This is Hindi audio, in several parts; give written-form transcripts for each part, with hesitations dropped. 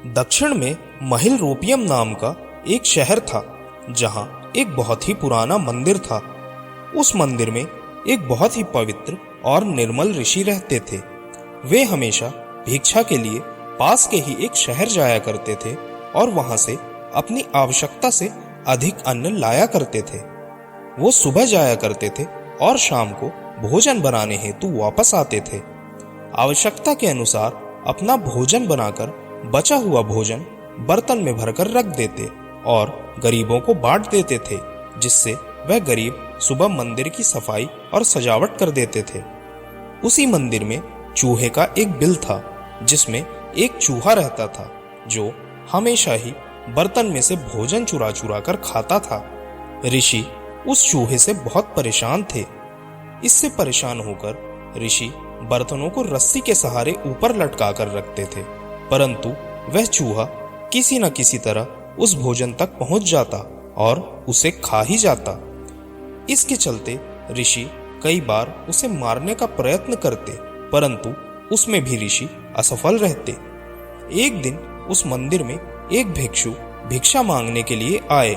दक्षिण में महिलरोपियम नाम का एक शहर था, जहां एक बहुत ही पुराना मंदिर था। उस मंदिर में एक बहुत ही पवित्र और निर्मल ऋषि रहते थे। वे हमेशा भिक्षा के लिए पास के ही एक शहर जाया करते थे और वहां से अपनी आवश्यकता से अधिक अन्न लाया करते थे। वो सुबह जाया करते थे और शाम को भोजन बनाने हेतु वापस आते थे। आवश्यकता के अनुसार अपना भोजन बनाकर बचा हुआ भोजन बर्तन में भरकर रख देते और गरीबों को बांट देते थे, जिससे वह गरीब सुबह मंदिर की सफाई और सजावट कर देते थे। उसी मंदिर में चूहे का एक बिल था, जिसमें एक चूहा रहता था जो हमेशा ही बर्तन में से भोजन चुरा चुरा कर खाता था। ऋषि उस चूहे से बहुत परेशान थे। इससे परेशान होकर ऋषि बर्तनों को रस्सी के सहारे ऊपर लटका कर रखते थे, परंतु वह चूहा किसी न किसी तरह उस भोजन तक पहुंच जाता और उसे खा ही जाता। इसके चलते ऋषि कई बार उसे मारने का प्रयत्न करते, परंतु उसमें भी ऋषि असफल रहते। एक दिन उस मंदिर में एक भिक्षु भिक्षा मांगने के लिए आए,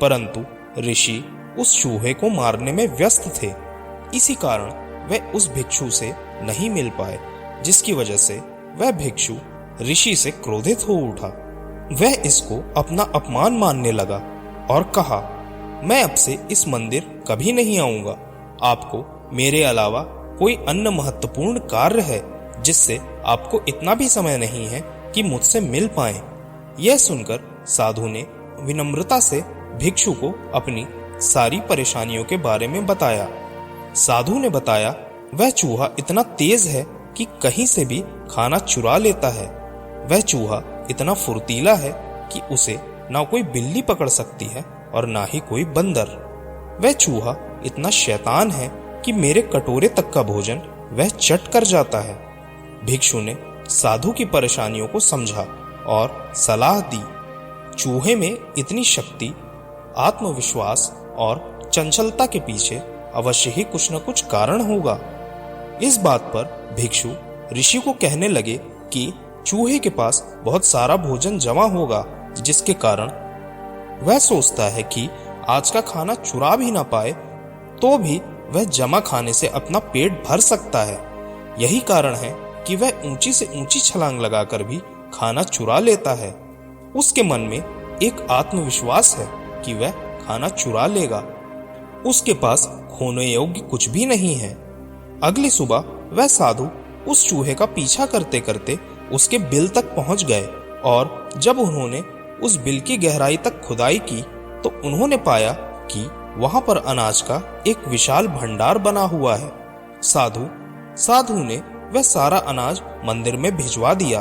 परंतु ऋषि उस चूहे को मारने में व्यस्त थे। इसी कारण वह उस भिक्षु से नहीं मिल पाए, जिसकी वजह से वह भिक्षु ऋषि से क्रोधित हो उठा। वह इसको अपना अपमान मानने लगा और कहा, मैं अब से इस मंदिर कभी नहीं आऊंगा। आपको मेरे अलावा कोई अन्य महत्वपूर्ण कार्य है जिससे आपको इतना भी समय नहीं है कि मुझसे मिल पाए। यह सुनकर साधु ने विनम्रता से भिक्षु को अपनी सारी परेशानियों के बारे में बताया। साधु ने बताया, वह चूहा इतना तेज है कि कहीं से भी खाना चुरा लेता है। वह चूहा इतना फुर्तीला है कि उसे ना कोई बिल्ली पकड़ सकती है और ना ही कोई बंदर। वह चूहा इतना शैतान है कि मेरे कटोरे तक का भोजन वह चट कर जाता है। भिक्षु ने साधु की परेशानियों को समझा और सलाह दी। चूहे में इतनी शक्ति, आत्मविश्वास और चंचलता के पीछे अवश्य ही कुछ न कुछ कारण होगा। इस बात पर भिक्षु ऋषि को कहने लगे कि चूहे के पास बहुत सारा भोजन जमा होगा, जिसके कारण वह सोचता है कि आज का खाना चुरा भी ना पाए तो भी वह जमा खाने से अपना पेट भर सकता है। यही कारण है कि वह ऊंची से ऊंची छलांग लगाकर भी खाना चुरा लेता है। उसके मन में एक आत्मविश्वास है कि वह खाना चुरा लेगा। उसके पास खोने योग्य कुछ भी नहीं है। अगली सुबह वह साधु उस चूहे का पीछा करते करते उसके बिल तक पहुंच गए और जब उन्होंने उस बिल की गहराई तक खुदाई की तो उन्होंने पाया कि वहां पर अनाज का एक विशाल भंडार बना हुआ है। साधु ने वह सारा अनाज मंदिर में भिजवा दिया।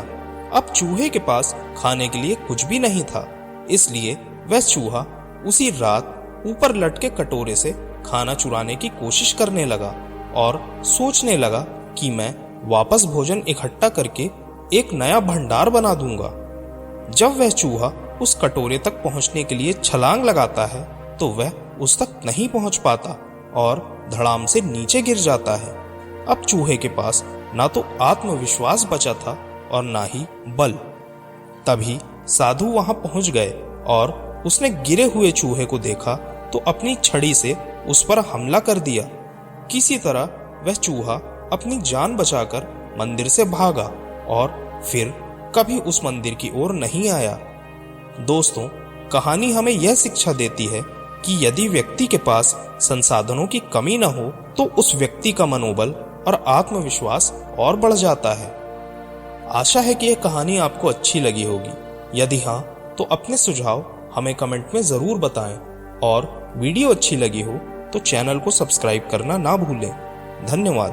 अब चूहे के पास खाने के लिए कुछ भी नहीं था, इसलिए वह चूहा उसी रात ऊपर लटके कटोरे से खाना चुराने की कोशिश करने लगा और सोचने लगा कि मैं वापस भोजन इकट्ठा करके एक नया भंडार बना दूंगा। जब वह चूहा उस कटोरे तक पहुंचने के लिए छलांग लगाता है तो वह उस तक नहीं पहुंच पाता और धड़ाम से नीचे गिर जाता है। अब चूहे के पास ना तो आत्मविश्वास बचा था और ना ही बल। तभी साधु वहां पहुंच गए और उसने गिरे हुए चूहे को देखा तो अपनी छड़ी से उस पर हमला कर दिया। किसी तरह वह चूहा अपनी जान बचाकर मंदिर से भागा और फिर कभी उस मंदिर की ओर नहीं आया। दोस्तों, कहानी हमें यह शिक्षा देती है कि यदि व्यक्ति के पास संसाधनों की कमी न हो तो उस व्यक्ति का मनोबल और आत्मविश्वास और बढ़ जाता है। आशा है कि यह कहानी आपको अच्छी लगी होगी। यदि हाँ, तो अपने सुझाव हमें कमेंट में जरूर बताएं और वीडियो अच्छी लगी हो तो चैनल को सब्सक्राइब करना ना भूलें। धन्यवाद।